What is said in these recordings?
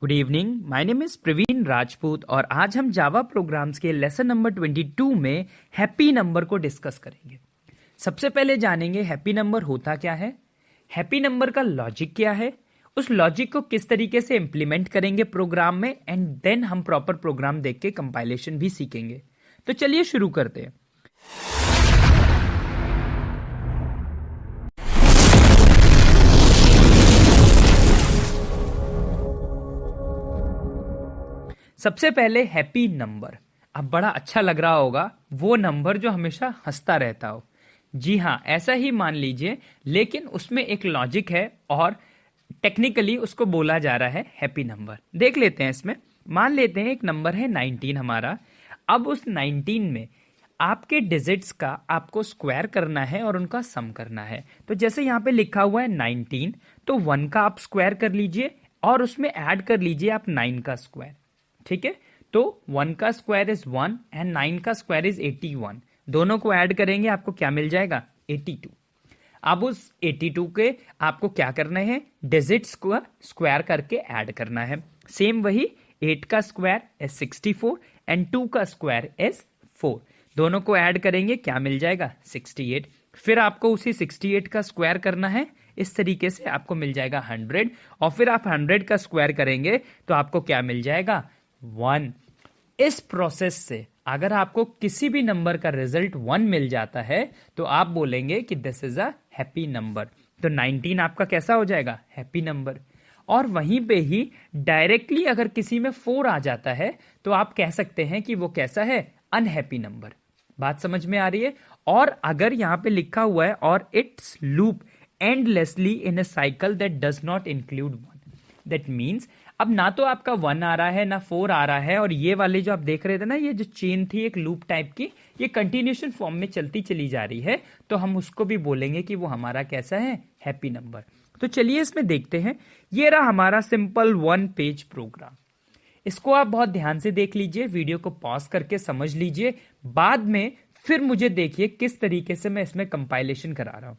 Good evening, my name is Praveen Rajput और आज हम जावा प्रोग्राम्स के लेसन नंबर 22 में हैप्पी नंबर को डिस्कस करेंगे। सबसे पहले जानेंगे हैप्पी नंबर होता क्या है, हैप्पी नंबर का लॉजिक क्या है, उस लॉजिक को किस तरीके से इंप्लीमेंट करेंगे प्रोग्राम में, एंड देन हम प्रॉपर प्रोग्राम देख के कंपाइलेशन भी सीखेंगे। तो चलिए शुरू करते हैं। सबसे पहले हैप्पी नंबर। अब बड़ा अच्छा लग रहा होगा वो नंबर जो हमेशा हंसता रहता हो। जी हाँ, ऐसा ही मान लीजिए, लेकिन उसमें एक लॉजिक है और टेक्निकली उसको बोला जा रहा है हैप्पी नंबर। देख लेते हैं इसमें। मान लेते हैं एक नंबर है 19 हमारा। अब उस 19 में आपके डिजिट्स का आपको स्क्वायर करना है और उनका सम करना है। तो जैसे यहाँ पे लिखा हुआ है 19, तो 1 का आप स्क्वायर कर लीजिए और उसमें ऐड कर लीजिए आप 9 का स्क्वायर। ठीक है, तो 1 का स्क्वायर इज 1 एंड 9 का स्क्वायर इज 81। दोनों को ऐड करेंगे आपको क्या मिल जाएगा, 82। अब उस 82 के आपको क्या करना है, डिजिट्स को स्क्वायर करके ऐड करना है। सेम वही 8 का स्क्वायर इज 64 एंड 2 का स्क्वायर इज 4। दोनों को ऐड करेंगे क्या मिल जाएगा, 68। फिर आपको उसी 68 का स्क्वायर करना है, इस तरीके से आपको मिल जाएगा 100 और फिर आप 100 का स्क्वायर करेंगे तो आपको क्या मिल जाएगा, 1। इस प्रोसेस से अगर आपको किसी भी नंबर का रिजल्ट 1 मिल जाता है तो आप बोलेंगे कि this is a happy number. तो 19 आपका कैसा हो जाएगा, हैप्पी नंबर। और वहीं पे ही डायरेक्टली अगर किसी में 4 आ जाता है तो आप कह सकते हैं कि वो कैसा है, अनहैप्पी नंबर। बात समझ में आ रही है। और अगर यहां पे लिखा हुआ है और it's loop endlessly in a cycle that does not include 1, that means अब ना तो आपका 1 आ रहा है ना 4 आ रहा है, और ये वाले जो आप देख रहे थे ना, ये जो चेन थी एक लूप टाइप की, ये कंटिन्यूएशन फॉर्म में चलती चली जा रही है, तो हम उसको भी बोलेंगे कि वो हमारा कैसा है, हैप्पी नंबर। तो चलिए इसमें देखते हैं। ये रहा हमारा सिंपल 1 पेज प्रोग्राम। इसको आप बहुत ध्यान से देख लीजिए, वीडियो को पॉज करके समझ लीजिए, बाद में फिर मुझे देखिए किस तरीके से मैं इसमें कंपाइलेशन करा रहा हूं।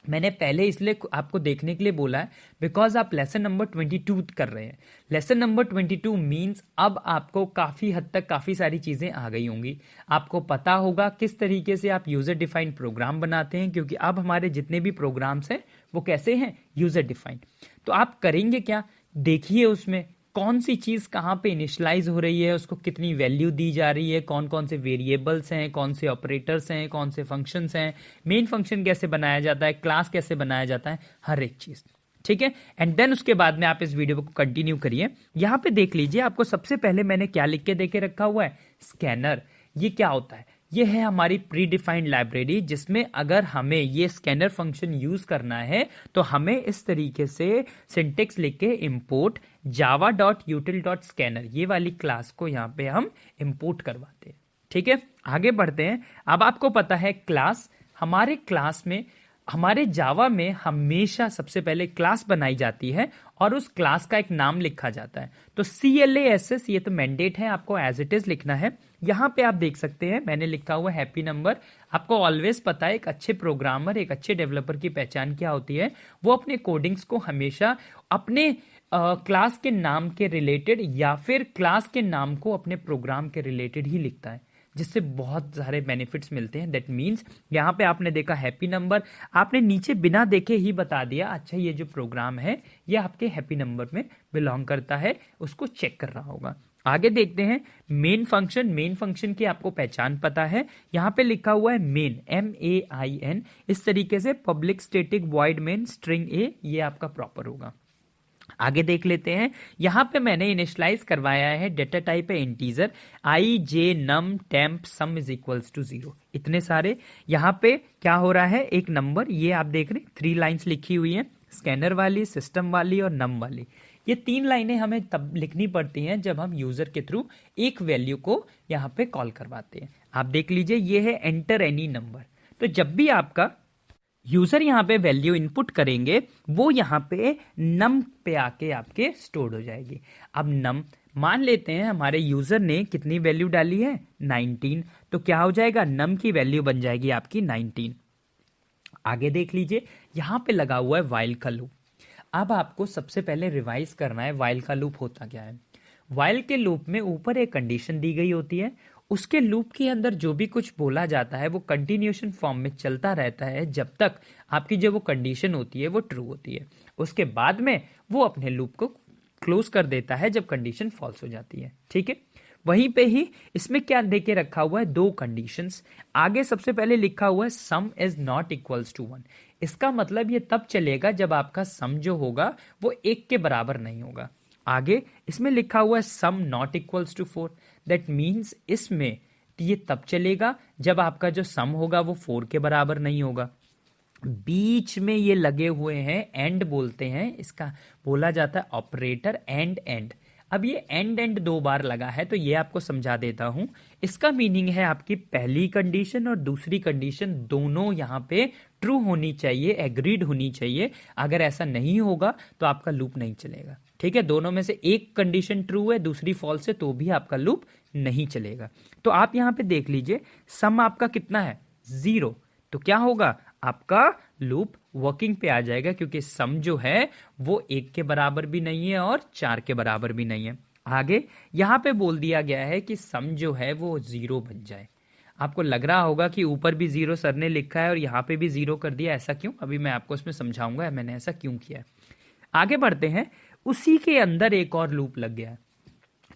मैंने पहले इसलिए आपको देखने के लिए बोला है बिकॉज आप लेसन नंबर 22 कर रहे हैं। लेसन नंबर 22 मींस अब आपको काफी हद तक काफी सारी चीजें आ गई होंगी। आपको पता होगा किस तरीके से आप यूजर डिफाइंड प्रोग्राम बनाते हैं, क्योंकि अब हमारे जितने भी प्रोग्राम्स हैं वो कैसे हैं, यूजर डिफाइंड। तो आप करेंगे क्या, देखिए उसमें कौन सी चीज कहां पे इनिशियलाइज हो रही है, उसको कितनी वैल्यू दी जा रही है, कौन कौन से वेरिएबल्स हैं, कौन से ऑपरेटर्स हैं, कौन से फंक्शंस हैं, मेन फंक्शन कैसे बनाया जाता है, क्लास कैसे बनाया जाता है, हर एक चीज। ठीक है, एंड देन उसके बाद में आप इस वीडियो को कंटिन्यू करिए। यहां पे देख लीजिए, आपको सबसे पहले मैंने क्या लिख के देके रखा हुआ है, स्कैनर। ये क्या होता है, ये है हमारी प्री डिफाइंड लाइब्रेरी, जिसमें अगर हमें ये स्कैनर फंक्शन यूज करना है तो हमें इस तरीके से सिंटेक्स लिख के इंपोर्ट java.util.scanner ये वाली क्लास को यहाँ पे हम इंपोर्ट करवाते हैं। ठीक है, आगे बढ़ते हैं। अब आपको पता है क्लास, हमारे क्लास में, हमारे जावा में हमेशा सबसे पहले क्लास बनाई जाती है और उस क्लास का एक नाम लिखा जाता है। तो CLASS ये तो मैंडेट है, आपको एज इट इज लिखना है। यहां पे आप देख सकते हैं मैंने लिखा हुआ हैप्पी नंबर। आपको ऑलवेज पता है एक अच्छे प्रोग्रामर, एक अच्छे डेवलपर की पहचान क्या होती है, वो अपने कोडिंग्स को हमेशा अपने क्लास के नाम के रिलेटेड या फिर क्लास के नाम को अपने प्रोग्राम के रिलेटेड ही लिखता है, जिससे बहुत सारे बेनिफिट्स मिलते हैं। दैट मीन्स यहाँ पे आपने देखा हैप्पी नंबर, आपने नीचे बिना देखे ही बता दिया अच्छा ये जो प्रोग्राम है ये आपके हैप्पी नंबर में बिलोंग करता है, उसको चेक कर रहा होगा। आगे देखते हैं मेन फंक्शन। मेन फंक्शन की आपको पहचान पता है, यहाँ पे लिखा हुआ है मेन, MAIN। इस तरीके से public static void main string ए, ये आपका प्रॉपर होगा। आगे देख लेते हैं, यहां पे मैंने इनिशियलाइज करवाया है, डेटा टाइप है integer, i j num temp sum is equals to 0। इतने सारे यहां पे क्या हो रहा है, एक नंबर, ये आप देख रहे हैं 3 लाइंस लिखी हुई है, स्कैनर वाली, सिस्टम वाली और नम वाली। ये 3 लाइनें हमें तब लिखनी पड़ती हैं जब हम यूजर के थ्रू एक वैल्यू को यहां पे कॉल करवाते हैं। आप देख लीजिए, ये है एंटर एनी नंबर। तो जब भी आपका यूजर यहाँ पे वैल्यू इनपुट करेंगे वो यहाँ पे नम पे आके आपके स्टोर हो जाएगी। अब नम मान लेते हैं हमारे यूजर ने कितनी वैल्यू डाली है, 19, तो क्या हो जाएगा, नम की वैल्यू बन जाएगी आपकी 19। आगे देख लीजिए, यहां पे लगा हुआ है वाइल का लूप। अब आपको सबसे पहले रिवाइज करना है वाइल का लूप होता क्या है। वाइल के लूप में ऊपर एक कंडीशन दी गई होती है, उसके लूप के अंदर जो भी कुछ बोला जाता है वो कंटिन्यूएशन फॉर्म में चलता रहता है जब तक आपकी जो वो कंडीशन होती है वो ट्रू होती है। उसके बाद में वो अपने लूप को क्लोज कर देता है जब कंडीशन फॉल्स हो जाती है। ठीक है, वहीं पे ही इसमें क्या देके रखा हुआ है, दो कंडीशंस। आगे सबसे पहले लिखा हुआ है sum is not equals to 1। इसका मतलब ये तब चलेगा जब आपका सम जो होगा वो 1 के बराबर नहीं होगा। आगे इसमें लिखा हुआ है sum not equals to 4। That means इसमें ये तब चलेगा जब आपका जो सम होगा वो 4 के बराबर नहीं होगा। बीच में ये लगे हुए हैं एंड बोलते हैं, इसका बोला जाता है ऑपरेटर एंड एंड। अब ये एंड एंड 2 बार लगा है तो ये आपको समझा देता हूं। इसका मीनिंग है आपकी पहली कंडीशन और दूसरी कंडीशन दोनों यहां पे ट्रू होनी चाहिए, एग्रीड होनी चाहिए। अगर ऐसा नहीं होगा तो आपका लूप नहीं चलेगा। ठीक है, दोनों में से एक कंडीशन ट्रू है दूसरी फॉल्स है तो भी आपका लूप नहीं चलेगा। तो आप यहां पे देख लीजिए सम आपका कितना है 0, तो क्या होगा आपका लूप वर्किंग पे आ जाएगा क्योंकि सम जो है वो 1 के बराबर भी नहीं है और 4 के बराबर भी नहीं है। आगे यहां पे बोल दिया गया है कि सम जो है वो 0 बन जाए। आपको लग रहा होगा कि ऊपर भी 0 सर ने लिखा है और यहां पे भी 0 कर दिया, ऐसा क्यों? अभी मैं आपको इसमें समझाऊंगा मैंने ऐसा क्यों किया। आगे बढ़ते हैं, उसी के अंदर एक और लूप लग गया।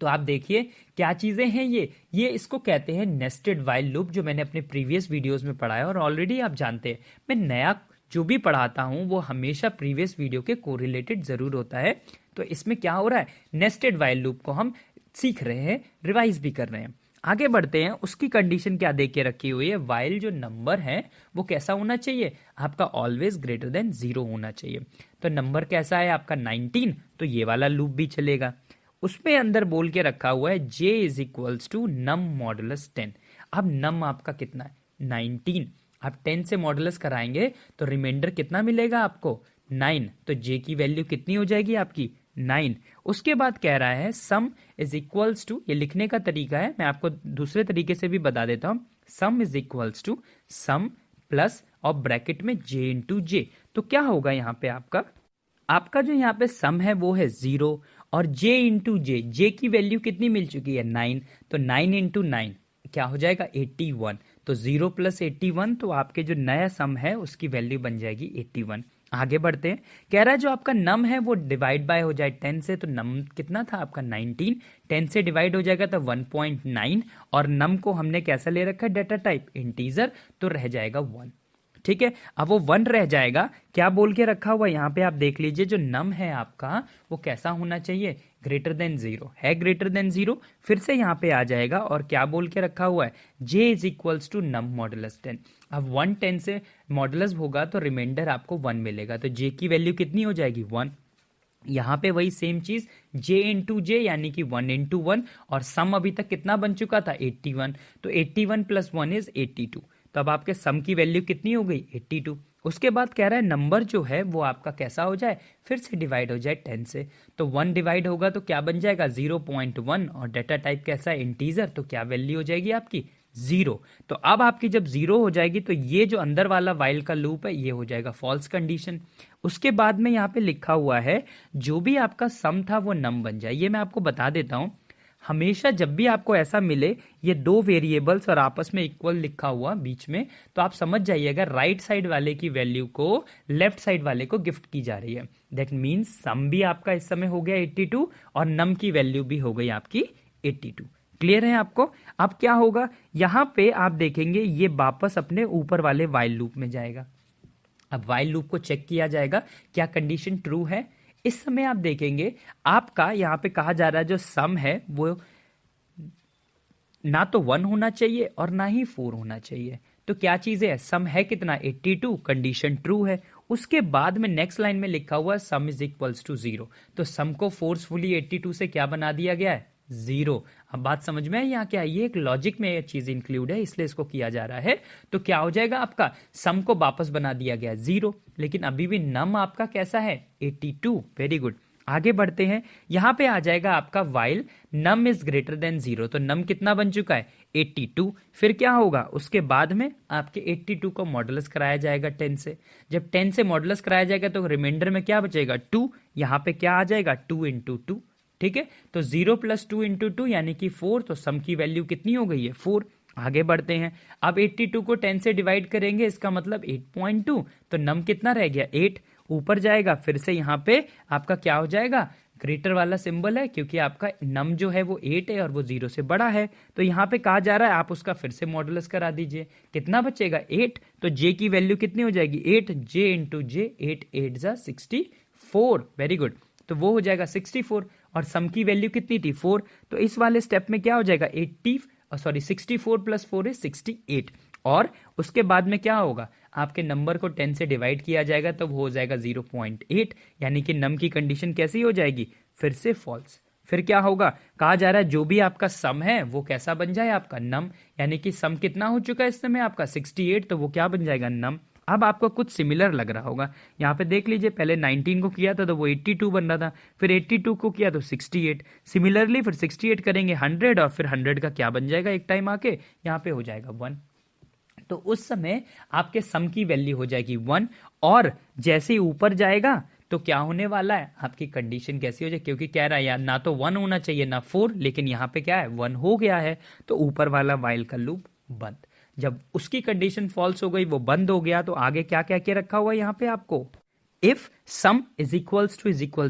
तो आप देखिए क्या चीजें हैं ये इसको कहते हैं नेस्टेड वाइल लूप, जो मैंने अपने प्रीवियस वीडियोस में पढ़ा है और ऑलरेडी आप जानते हैं मैं नया जो भी पढ़ाता हूं वो हमेशा प्रीवियस वीडियो के कोरिलेटेड जरूर होता है। तो इसमें क्या हो रहा है, नेस्टेड वाइल लूप को हम सीख रहे हैं, रिवाइज भी कर रहे हैं। आगे बढ़ते हैं, उसकी कंडीशन क्या दे के रखी हुई है, वाइल जो नंबर है वो कैसा होना चाहिए आपका, ऑलवेज ग्रेटर देन 0 होना चाहिए। तो नंबर कैसा है आपका 19, तो ये वाला लूप भी चलेगा। उसमें अंदर बोल के रखा हुआ है j is equals to num modulus 10। अब नम आपका कितना है 19, आप 10 से मॉडुलस कराएंगे तो रिमाइंडर कितना मिलेगा आपको 9, तो j की वैल्यू कितनी हो जाएगी आपकी 9। उसके बाद कह रहा है सम इज इक्वल्स टू, ये लिखने का तरीका है मैं आपको दूसरे तरीके से भी बता देता हूं, sum is equals to sum plus और ब्रैकेट में j इंटू जे। तो क्या होगा यहाँ पे आपका जो यहाँ पे सम है वो है 0 और j इंटू जे की वैल्यू कितनी मिल चुकी है 9, तो 9 इंटू 9 क्या हो जाएगा 81। तो 0 प्लस 81, तो आपके जो नया सम है उसकी वैल्यू बन जाएगी 81। आगे बढ़ते हैं, कह रहा है जो आपका नम है वो डिवाइड बाय हो जाए 10 से, तो नम कितना था आपका 19, 10 से डिवाइड हो जाएगा तो 1.9 और नम को हमने कैसा ले रखा है डेटा टाइप इंटीजर, तो रह जाएगा 1। ठीक है, अब वो 1 रह जाएगा, क्या बोल के रखा हुआ यहाँ पे आप देख लीजिए, जो नम है आपका वो कैसा होना चाहिए ग्रेटर देन 0 है, ग्रेटर देन 0 फिर से यहाँ पे आ जाएगा और क्या बोल के रखा हुआ है j is equals to num modulus 10। अब 1 10 से मॉडुलस होगा तो रिमाइंडर आपको 1 मिलेगा, तो j की वैल्यू कितनी हो जाएगी 1। यहाँ पे वही सेम चीज j इंटू जे यानी कि 1 इंटू 1 और सम अभी तक कितना बन चुका था 81, तो 81 प्लस 1 इज 82। तो अब आपके सम की वैल्यू कितनी हो गई 82। उसके बाद कह रहा है नंबर जो है वो आपका कैसा हो जाए, फिर से डिवाइड हो जाए 10 से, तो 1 डिवाइड होगा तो क्या बन जाएगा 0.1 और डेटा टाइप कैसा है इंटीजर, तो क्या वैल्यू हो जाएगी आपकी 0। तो अब आपकी जब 0 हो जाएगी तो ये जो अंदर वाला वाइल का लूप है ये हो जाएगा फॉल्स कंडीशन। उसके बाद में यहाँ पे लिखा हुआ है जो भी आपका सम था वो नम बन जाए। ये मैं आपको बता देता हूं, हमेशा जब भी आपको ऐसा मिले ये 2 वेरिएबल्स और आपस में इक्वल लिखा हुआ बीच में, तो आप समझ जाइएगा राइट साइड वाले की वैल्यू को लेफ्ट साइड वाले को गिफ्ट की जा रही है। दैट मीन्स सम भी आपका इस समय हो गया 82 और नम की वैल्यू भी हो गई आपकी 82। क्लियर है आपको? अब क्या होगा यहां पे आप देखेंगे ये वापस अपने ऊपर वाले वाइल लूप में जाएगा। अब वाइल लूप को चेक किया जाएगा क्या कंडीशन ट्रू है। इस समय आप देखेंगे आपका यहां पे कहा जा रहा है जो सम है वो ना तो 1 होना चाहिए और ना ही 4 होना चाहिए। तो क्या चीज है, सम है कितना 82, कंडीशन ट्रू है। उसके बाद में नेक्स्ट लाइन में लिखा हुआ सम इज इक्वल्स टू 0, तो सम को फोर्सफुली 82 से क्या बना दिया गया है 0। अब बात समझ में है यहाँ क्या, ये एक लॉजिक में ये चीज इंक्लूड है इसलिए इसको किया जा रहा है। तो क्या हो जाएगा आपका सम को वापस बना दिया गया 0, लेकिन अभी भी नम आपका कैसा है 82। Very good. आगे बढ़ते हैं, यहां पे आ जाएगा आपका while num is greater than 0, तो नम कितना बन चुका है 82। फिर क्या होगा, उसके बाद में आपके 82 को मॉडुलस कराया जाएगा 10 से। जब 10 से मॉडुलस कराया जाएगा तो रिमाइंडर में क्या बचेगा 2, यहाँ पे क्या आ जाएगा 2 इंटू 2, ठीक है। तो 0 प्लस 2 इंटू 2 यानी कि 4, तो सम की वैल्यू कितनी हो गई है 4। आगे बढ़ते हैं, अब 82 को 10 से डिवाइड करेंगे, इसका मतलब 8.2, तो नम कितना रह गया 8। ऊपर जाएगा, फिर से यहाँ पे आपका क्या हो जाएगा, ग्रेटर वाला सिंबल है, क्योंकि आपका नम जो है वो 8 है और वो 0 से बड़ा है। तो यहाँ पे कहा जा रहा है आप उसका फिर से मॉडुलस करा दीजिए, कितना बचेगा 8। तो जे की वैल्यू कितनी हो जाएगी 8, जे इंटू जे, 8 8 जा 64, वेरी गुड। तो वो हो जाएगा 64, और सम की वैल्यू कितनी थी 4। तो इस वाले स्टेप में क्या हो जाएगा 64 प्लस 4 इज 68, और उसके बाद में क्या होगा, आपके नंबर को 10 से डिवाइड किया जाएगा, तब हो जाएगा 0.8, यानी कि नम की कंडीशन कैसी हो जाएगी, फिर से फॉल्स। फिर क्या होगा, कहा जा रहा है जो भी आपका सम है वो कैसा बन जाए आपका नम, यानी कि सम कितना हो चुका है इस समय आपका 68, तो वो क्या बन जाएगा नम। अब आपको कुछ सिमिलर लग रहा होगा, यहाँ पे देख लीजिए, पहले 19 को किया था तो वो 82 बन रहा था, फिर 82 को किया तो 68, सिमिलरली फिर 68 करेंगे 100, और फिर 100 का क्या बन जाएगा एक टाइम आके यहाँ पे हो जाएगा 1। तो उस समय आपके सम की वैल्यू हो जाएगी 1, और जैसे ही ऊपर जाएगा तो क्या होने वाला है, आपकी कंडीशन कैसी हो जाए, क्योंकि कह रहा है यार ना तो 1 होना चाहिए ना 4, लेकिन यहाँ पे क्या है 1 हो गया है, तो ऊपर वाला वाइल का लूप बंद। जब उसकी कंडीशन फॉल्स हो गई, वो बंद हो गया, तो आगे क्या कह के रखा हुआ है यहाँ पे आपको, if sum is equals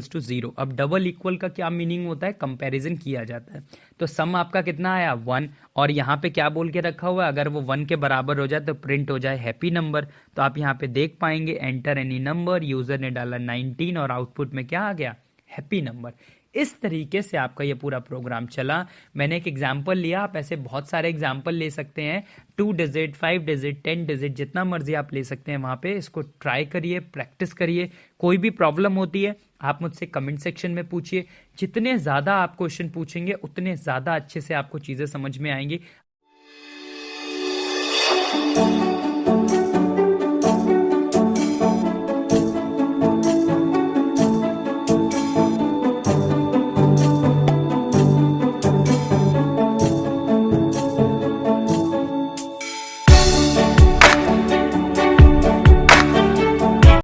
to 0। अब डबल इक्वल का क्या मीनिंग होता है, कंपैरिजन किया जाता है। तो सम आपका कितना आया 1, और यहाँ पे क्या बोल के रखा हुआ है, अगर वो 1 के बराबर हो जाए तो प्रिंट हो जाए हैप्पी नंबर। तो आप यहाँ पे देख पाएंगे, एंटर एनी नंबर, यूजर ने डाला 19 और आउटपुट में क्या आ गया हैप्पी नंबर। इस तरीके से आपका ये पूरा प्रोग्राम चला। मैंने एक एग्जाम्पल लिया, आप ऐसे बहुत सारे एग्जाम्पल ले सकते हैं, 2 डिजिट 5 डिजिट 10 डिजिट जितना मर्जी आप ले सकते हैं वहां पे। इसको ट्राई करिए, प्रैक्टिस करिए। कोई भी प्रॉब्लम होती है आप मुझसे कमेंट सेक्शन में पूछिए। जितने ज्यादा आप क्वेश्चन पूछेंगे उतने ज्यादा अच्छे से आपको चीजें समझ में आएंगी।